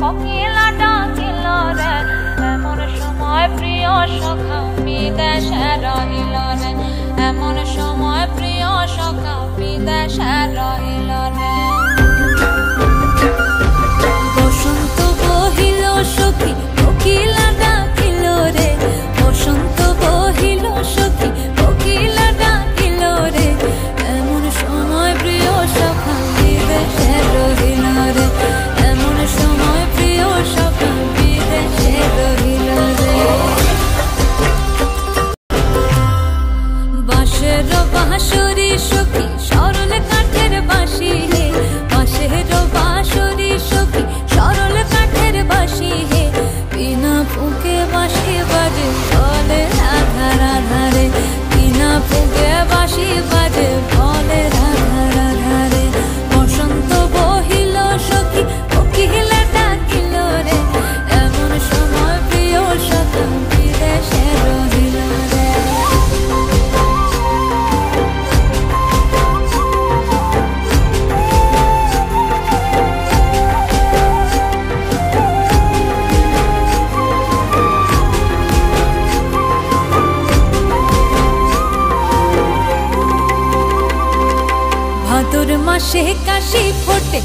কোকিলা ডাকিল রে এমন সময় প্রিয় সখা বিদেশে রহিল রে এমন সময় প্রিয় সখা বিদেশে রহিল রে বসন্ত বহিল সখী কোকিলা ডাকিল রে বসন্ত বহিল সখী কোকিলা ডাকিল রে এমন সময় প্রিয় সখা বিদেশে রহিল রে এমন সময় প্রিয় সখা বিদেশে রহিল রে বাঁশের বাঁশরি সখী সরল কাঠের বাঁশি হে বাঁশের বাঁশরি সখী সরল কাঠের বাঁশি হে বিনা ফুঁকে বাঁশি বাজে বলে রাধা রাধা রে বিনা ফুঁকে বাঁশি বাজে বলে রাধা রাধা রে বসন্ত বহিল সখী কোকিলা ডাকিল রে এমন সময় প্রিয় সখা বিদেশে রহিল রে ভাদর মাসে কাশি ফোটে